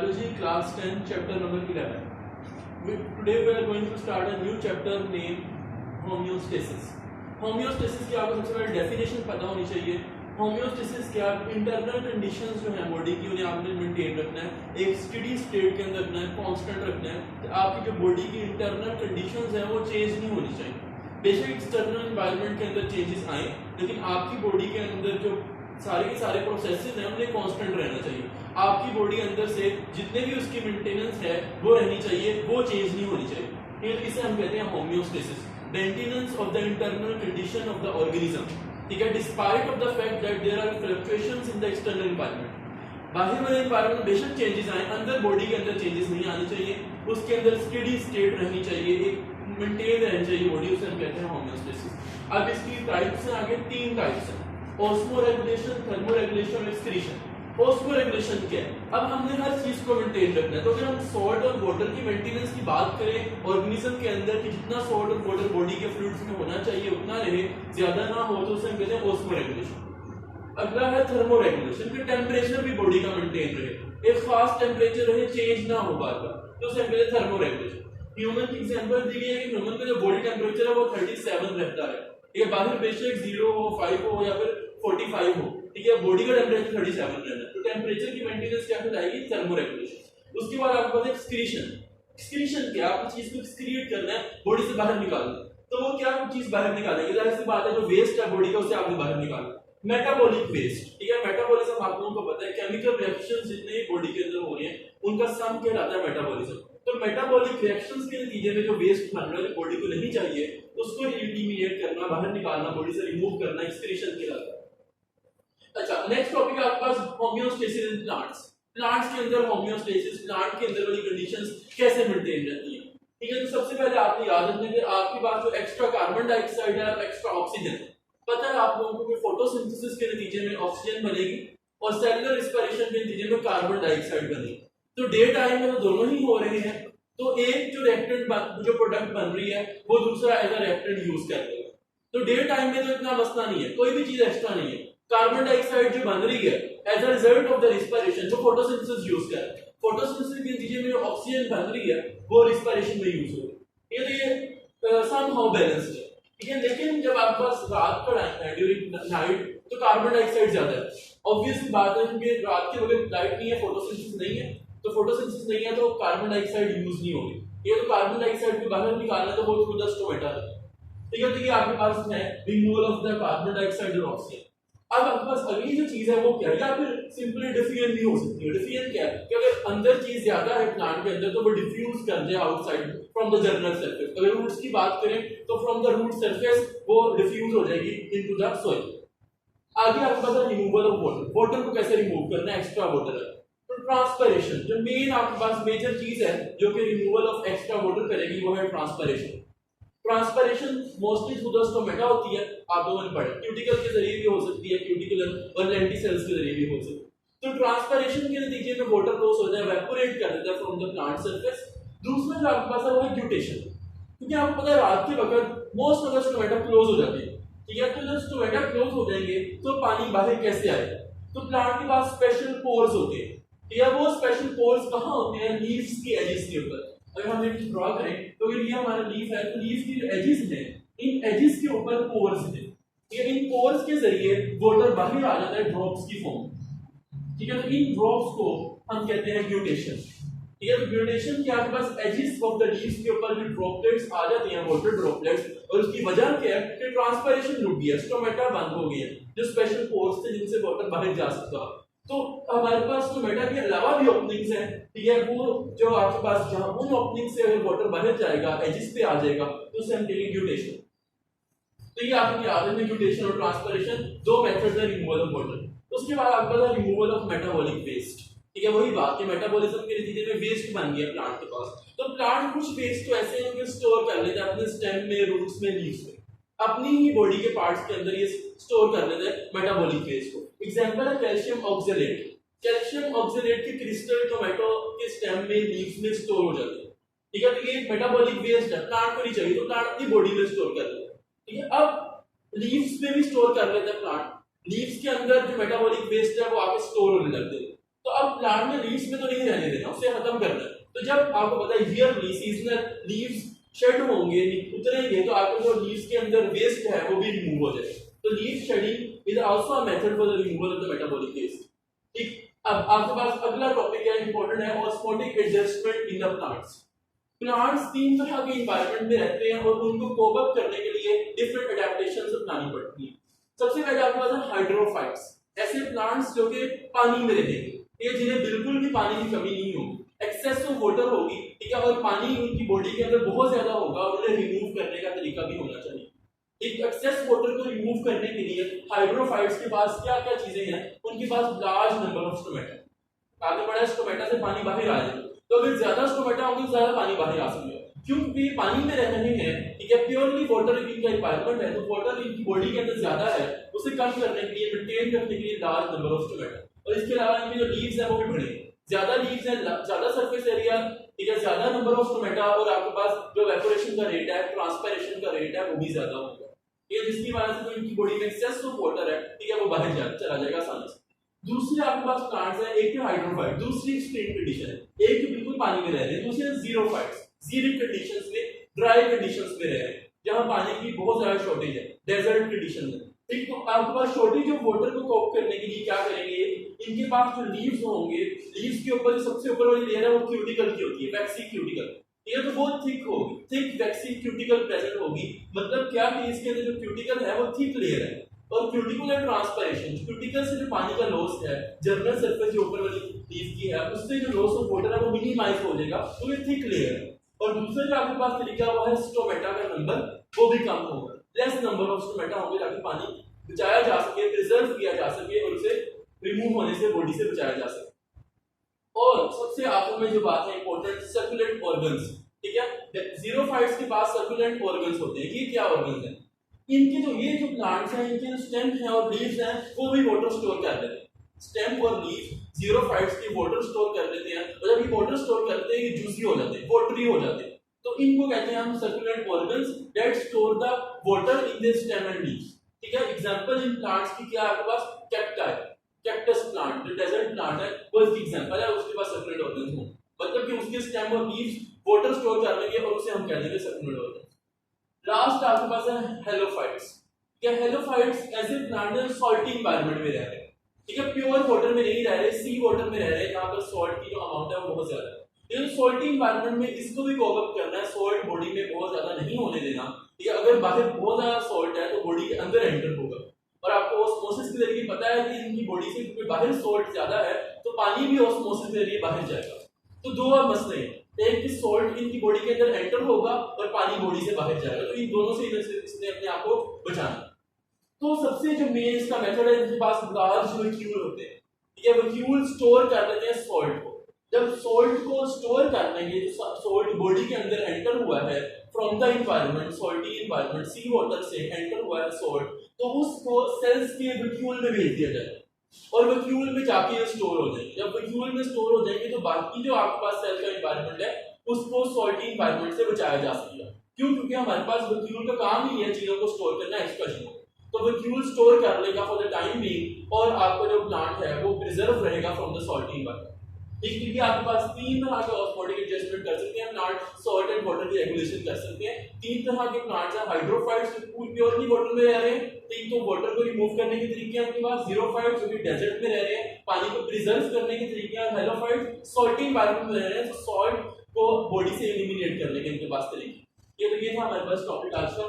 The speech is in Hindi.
Biology class 10 chapter number 11. Today we are going to start a new chapter named Homeostasis. Homeostasis की आपको सबसे पहले डेफिनेशन पता होनी चाहिए. होम्योस्टेसिस क्या इंटरनल कंडीशंस जो है बॉडी की उन्हें आपने मेंटेन रखना है, एक स्टेडी स्टेट के अंदर रखना है, कांस्टेंट रखना है. तो आपकी जो बॉडी की इंटरनल कंडीशंस हैं वो चेंज नहीं होनी चाहिए. बेशक एक्सटर्नल एनवायरनमेंट के अंदर चेंजेस आए लेकिन आपकी बॉडी के अंदर जो सारे के सारे प्रोसेसेस हैं उन्हें कांस्टेंट रहना चाहिए. आपकी बॉडी अंदर से जितने भी उसकी मेंटेनेंस है वो रहनी चाहिए, वो चेंज नहीं होनी चाहिए. ठीक है, इसे हम कहते हैं homeostasis, maintenance of the internal condition of the organism. ठीक है, despite of the fact that there are fluctuations in the external environment. बाहर वाले एनवायरनमेंट में बेशक चेंजेस आए, अंदर बॉडी के अंदर चेंजेस नहीं आने चाहिए. उसके अंदर स्टेडी स्टेट रहनी चाहिए, एक मेंटेन रहनी चाहिए बॉडी, उसे हम कहते हैं होम्योस्टेसिस. अब इसकी टाइप्स हैं, आगे तीन टाइप्स हैं: ऑस्मोरेगुलेशन, थर्मोरेगुलेशन और एक्सक्रीशन. ऑस्मोरेगुलेशन क्या है? अब हमने हर चीज को मेंटेन रखना है. तो अगर हम सॉल्ट और वाटर की मेंटेनेंस की बात करें ऑर्गेनिज्म के अंदर कि जितना सॉल्ट और वाटर बॉडी के फ्लूइड्स में होना चाहिए उतना रहे, ज्यादा ना हो, तो उसे हम कहते हैं ऑस्मोरेगुलेशन. अगला है थर्मोरेगुलेशन कि टेंपरेचर भी बॉडी का मेंटेन रहे, एक खास टेंपरेचर रहे, चेंज ना हो बार बार, तो उसे हम कहते हैं थर्मोरेगुलेशन. ह्यूमन की एग्जांपल दी गई है कि ह्यूमन का जो बॉडी टेंपरेचर है वो 37 रहता है. ये बाहर बेशक 0 हो, 5 हो या फिर 45 हो. ठीक है, बॉडी का टेंपरेचर 37 रहना है. तो टेंपरेचर की मेंटेनेंस क्या कहलाएगी? थर्मोरेगुलेशन. उसके बाद आपके पास एक्सक्रीशन. एक्सक्रीशन क्या? आपको चीज को एक्सक्रीट करना है, बॉडी से बाहर निकालना है. तो वो क्या चीज बाहर निकालेगी? जाहिर सी बात है जो वेस्ट है बॉडी का उसे आपने बाहर निकालना. Metabolic waste. ठीक है, मेटाबॉलिज्म आप लोगों को पता है, केमिकल रिएक्शंस जितने बॉडी के अंदर हो रहे हैं उनका सम कहलाता है मेटाबॉलिज्म. तो मेटाबॉलिक रिएक्शंस के नतीजे में जो वेस्ट बन रहा है, जो बॉडी को नहीं चाहिए, उसको एलिमिनेट करना, बाहर निकालना, बॉडी से रिमूव करना एक्सक्रीशन कहलाता है. अच्छा, नेक्स्ट टॉपिक है आपके पास होम्योस्टेसिस इन प्लांट्स. प्लांट्स के अंदर होम्योस्टेसिस, प्लांट के अंदर वाली कंडीशंस कैसे मेंटेन रहती हैं. ठीक है, तो सबसे पहले आपको याद रखना है कि आपके पास जो एक्स्ट्रा कार्बन डाइऑक्साइड है और एक्स्ट्रा ऑक्सीजन, पता है आप लोगों को कि फोटोसिंथेसिस के नतीजे में ऑक्सीजन बनेगी और सेलुलर रेस्पिरेशन के नतीजे में कार्बन डाइऑक्साइड बनेगी. तो डे टाइम में तो दोनों ही हो रहे हैं, तो एक जो रिएक्टेंट जो प्रोडक्ट बन रही है वो दूसरा एज अ रिएक्टेंट यूज कर लेगा. तो डे टाइम में तो इतना मसला नहीं है, कोई भी चीज एक्स्ट्रा नहीं है. कार्बन डाइऑक्साइड जो बन रही है as a result of the respiration, जो फोटोसिंथेसिस यूज कर रहा है, फोटोसिंथेसिस के नतीजे में जो ऑक्सीजन बन रही है वो रेस्पिरेशन में यूज हो रही है. ये समहाउ बैलेंस्ड है. ठीक है, लेकिन जब आपके पास रात का टाइम है, ड्यूरिंग नाइट, तो कार्बन डाइऑक्साइड ज्यादा है. ऑब्वियसली बात है, क्योंकि रात के वक्त लाइट नहीं है, फोटोसिंथेसिस नहीं है, तो फोटोसिंथेसिस नहीं है तो कार्बन डाइऑक्साइड यूज नहीं होगी. ये तो कार्बन डाइऑक्साइड को बाहर निकालना तो वो थ्रू द स्टोमेटा है. ठीक है, तो ये आपके पास है removal of the carbon dioxide और ऑक्सीजन. अब आपके पास अगली जो चीज है वो क्या है, या फिर सिंपली डिफ्यूजन नहीं हो सकती है. डिफ्यूजन क्या है कि अगर अंदर चीज ज्यादा है प्लांट के अंदर तो वो डिफ्यूज कर दे outside from the general surface. अगर रूट्स की बात करें तो फ्रॉम द रूट सरफेस वो डिफ्यूज हो जाएगी इनटू द सॉइल. आगे आपके पास रिमूवल ऑफ वाटर. वाटर को कैसे रिमूव करना है? एक्स्ट्रा वाटर है तो ट्रांसपिरेशन, जो मेन आपके पास मेजर चीज है जो कि रिमूवल ऑफ एक्स्ट्रा वाटर करेगी वो है transpiration. Transpiration mostly through the stomata होती है. आप लोगों ने पढ़ा, क्यूटिकल के जरिए भी हो सकती है, क्यूटिकुलर और लेंटिसेल्स के जरिए भी हो सकती है. तो ट्रांसपिरेशन के नतीजे में वाटर लॉस हो जाए, इवेपोरेट कर देता है फ्रॉम द प्लांट सरफेस. दूसरा जो आपके पास है वो है ग्यूटेशन, क्योंकि आपको पता है रात के वक्त most of the stomata close हो जाती है. ठीक है, तो जब स्टोमेटा क्लोज हो जाएंगे तो पानी बाहर कैसे आएगा? तो प्लांट के पास स्पेशल पोर्स होते हैं. ठीक है, वो स्पेशल पोर्स कहाँ होते हैं? लीव्स के एजेस के ऊपर. अगर हम एक ड्रॉ करें तो ये हमारा लीफ है, तो लीफ की जो एजेस हैं, इन एजेस के ऊपर पोर्स हैं. ठीक है, इन पोर्स के जरिए वाटर बाहर आ जाता है ड्रॉप्स की फॉर्म. ठीक है, तो इन ड्रॉप्स को हम कहते हैं ग्यूटेशन. ठीक है, तो ग्यूटेशन के आपके पास एजेस ऑफ द लीव्स के ऊपर भी ड्रॉपलेट्स आ जाती हैं, वाटर ड्रॉपलेट्स. और उसकी वजह क्या है कि ट्रांसपिरेशन रुक गया, स्टोमेटा बंद हो गया, जो स्पेशल पोर्स थे जिनसे वाटर बाहर जा सकता. तो हमारे पास स्टोमेटा के अलावा भी ओपनिंग्स हैं. ठीक है, वो जो आपके पास जहां उन ओपनिंग से अगर वाटर बाहर जाएगा, एजेस पे आ जाएगा, तो उसे हम कहेंगे ग्यूटेशन. तो ये आपकी आदत में ग्यूटेशन और ट्रांसपिरेशन दो मेथड्स हैं रिमूवल ऑफ वाटर. उसके बाद आपका था रिमूवल ऑफ मेटाबॉलिक वेस्ट. ठीक है, वही बात कि मेटाबॉलिज्म के नतीजे में वेस्ट बन गया प्लांट के पास. तो प्लांट कुछ वेस्ट तो ऐसे हैं जो स्टोर कर लेते हैं अपने स्टेम में, रूट्स में, लीव्स में, अपनी ही बॉडी के पार्ट्स के अंदर ये स्टोर कर लेते हैं मेटाबॉलिक वेस्ट को. एग्जांपल है कैल्शियम ऑक्सलेट. कैल्शियम ऑक्सलेट के क्रिस्टल टोमेटो के स्टेम में, लीव्स में स्टोर हो जाते हैं. ठीक है, तो ये मेटाबॉलिक वेस्ट है, प्लांट को नहीं चाहिए तो प्लांट अपनी बॉडी में स्टोर कर लेता है. ठीक है, अब लीव्स में भी स्टोर कर लेता है प्लांट. लीव्स के अंदर जो मेटाबॉलिक वेस्ट है वो आके स्टोर होने लगते हैं. तो अब प्लांट में लीव्स में तो नहीं रहने देना, उससे खत्म करना है। तो जब आपको पता है ईयरली सीजनल लीव्स शेड होंगे, उतरेंगे, तो आपको जो लीव्स के अंदर वेस्ट है वो भी रिमूव हो जाएगा। तो leaf shedding is also a method for the removal of the metabolic waste. ठीक, अब आपके पास अगला टॉपिक है इंपॉर्टेंट है osmotic adjustment in the plants. Plants तीन तरह के एनवायरनमेंट में रहते हैं और उनको कोप अप करने के लिए डिफरेंट एडेप्टेशंस अपनानी पड़ती है। सबसे पहले आपके पास है हाइड्रोफाइट्स, ऐसे प्लांट्स जो कि पानी में रहेंगे, ये जिन्हें बिल्कुल भी पानी की कमी नहीं होगी, एक्सेस ऑफ वाटर होगी, ठीक है, और पानी उनकी बॉडी के अंदर बहुत ज्यादा होगा और उन्हें रिमूव करने का तरीका भी होना चाहिए। एक एक्सेस वाटर को रिमूव करने के लिए हाइड्रोफाइट्स के पास क्या क्या चीजें हैं, उनके पास लार्ज नंबर ऑफ स्टोमेटा, आगे बढ़ा स्टोमेटा से पानी बाहर आ जाए, तो अगर ज्यादा स्टोमेटा होंगे ज्यादा पानी बाहर आ सकेगा, क्योंकि पानी में रह रहे हैं, ठीक है, प्योरली वाटर इनका एनवायरनमेंट है, तो वाटर इनकी बॉडी के अंदर ज्यादा है, उसे कम करने के लिए, मेंटेन करने के लिए लार्ज नंबर ऑफ स्टोमेटा। और इसके अलावा इनके जो लीव्स हैं वो भी बड़े, ज्यादा लीव्स हैं, ज्यादा सरफेस एरिया, ठीक है, ज्यादा नंबर ऑफ स्टोमेटा, और आपके पास जो इवेपोरेशन का रेट है, ट्रांसपायरेशन का रेट है, वो भी ज्यादा होगा, ठीक है, जिसकी वजह से जो इनकी बॉडी में एक्सेस ऑफ वाटर है, ठीक है, वो बाहर चला जाएगा आसानी से। दूसरे आपके पास प्लांट्स है, एक है हाइड्रोफाइट, दूसरी एक्सट्रीम कंडीशन है, एक बिल्कुल पानी में रह रहे हैं, दूसरे जीरोफाइट्स, जीरिक कंडीशंस में, ड्राई कंडीशंस में रह रहे हैं, जहां पानी की बहुत ज्यादा शॉर्टेज है, डेजर्ट कंडीशन में। ठीक, तो आपके पास शॉर्टेज ऑफ वाटर को कोप करने के लिए क्या करेंगे, इनके पास जो लीव्स होंगे, लीव्स के ऊपर जो सबसे ऊपर वाली लेयर है वो क्यूटिकल की होती है, वैक्सी क्यूटिकल, ये तो बहुत थिक होगी, थिक वैक्सी क्यूटिकल प्रेजेंट होगी। मतलब क्या कि इसके अंदर जो क्यूटिकल है वो थिक लेयर है, और क्यूटिकल है ट्रांसपायरेशन, क्यूटिकल से जो पानी का लॉस है, जर्नल सरफेस जो ऊपर वाली लीफ की है, उससे जो लॉस ऑफ वाटर है वो मिनिमाइज हो जाएगा, तो ये थिक लेयर है। और दूसरा जो आपके पास तरीका वो है स्टोमेटा का नंबर वो भी कम होगा, लेस नंबर ऑफ स्टोमेटा होंगे ताकि पानी बचाया जा सके, प्रिजर्व किया जा सके और उसे रिमूव होने से बॉडी से बचाया जा सके। और सबसे आखिर में जो बात है इंपॉर्टेंट, सर्कुलेंट ऑर्गन्स, ठीक है, जीरोफाइट्स के पास सर्कुलेंट ऑर्गन्स होते हैं। ये क्या ऑर्गन्स हैं, इनके जो प्लांट्स हैं, इनके जो स्टेम है और लीव्स हैं वो भी वाटर स्टोर कर लेते हैं, स्टेम और लीव जीरोफाइट्स की वाटर स्टोर कर लेते हैं, और जब ये वाटर स्टोर करते हैं ये जूसी हो जाते हैं, वाटरी हो जाते हैं, तो इनको कहते हैं हम succulent organs that store the water in the stem and leaves. ठीक है, एग्जांपल इन प्लांट्स की क्या है, आपके पास कैक्टाई, कैक्टस प्लांट जो डेजर्ट प्लांट है वो इसकी एग्जांपल है, उसके पास सर्कुलेंट ऑर्गन्स हों, मतलब कि उसके स्टेम और लीव्स वाटर स्टोर कर लेंगे और उसे हम कह देंगे सर्कुलेंट ऑर्गन्स। लास्ट आपके पास है हेलोफाइट्स। क्या हेलोफाइट्स ऐसे प्लांट हैं सॉल्टी एनवायरनमेंट में रह रहे हैं, ठीक है, प्योर वाटर में नहीं रह रहे, सी वाटर में रह रहे हैं, जहां पर सॉल्ट की जो अमाउंट है वो बहुत ज्यादा है। लेकिन सॉल्टी एनवायरनमेंट में इसको भी कोप अप करना है, सॉल्ट बॉडी में बहुत ज्यादा नहीं होने देना, ठीक है, अगर बाहर बहुत ज्यादा सॉल्ट है तो बॉडी के अंदर एंटर होगा, और आपको ऑस्मोसिस के जरिए पता है कि इनकी बॉडी से क्योंकि बाहर सॉल्ट ज्यादा है तो पानी भी ऑस्मोसिस के जरिए बाहर जाएगा। तो दो मसले हैं, एक कि सॉल्ट इनकी बॉडी के अंदर एंटर होगा और पानी बॉडी से बाहर जाएगा, तो इन दोनों से इसने अपने आप को बचाना। तो सबसे जो मेन इसका मेथड है, इनके पास लार्ज वैक्यूल होते हैं, ठीक है, वैक्यूल स्टोर कर लेते हैं सॉल्ट को। जब सॉल्ट को स्टोर कर लेंगे, सॉल्ट बॉडी के अंदर एंटर हुआ है from the environment, salty environment, sea water से एंटर हुआ है सॉल्ट, तो उसको सेल्स के वैक्यूल में भेज दिया जाएगा और वैक्यूल में जाके ये स्टोर हो जाएंगे। जब वैक्यूल में स्टोर हो जाएंगे तो बाकी जो आपके पास सेल का एनवायरनमेंट है उसको सॉल्टी एनवायरनमेंट से बचाया जा सकेगा। क्यों? क्योंकि हमारे पास वैक्यूल का काम ही है चीजों को स्टोर करना, एक्सप्रेशन को, तो वैक्यूल स्टोर कर लेगा फॉर द टाइम बीइंग, और आपका जो प्लांट है वो प्रिजर्व रहेगा फ्रॉम द सॉल्टी एनवायरनमेंट। इसके लिए आपके पास तीन तरह के ऑस्मोटिक एडजस्टमेंट कर सकते हैं प्लांट, सॉल्ट एंड वाटर की रेगुलेशन कर सकते हैं। तीन तरह के प्लांट्स हैं, हाइड्रोफाइट्स जो प्योरली वाटर में रह रहे हैं, ठीक, तो वाटर को रिमूव करने के तरीके हैं आपके पास, जीरोफाइट्स जो कि डेजर्ट में रह रहे हैं, पानी को प्रिजर्व करने के तरीके हैं, हेलोफाइट्स सॉल्टी एनवायरनमेंट में रह रहे हैं, तो सॉल्ट को बॉडी से एलिमिनेट करने के इनके पास तरीके। ये तो ये था हमारे पास टॉपिक आज का।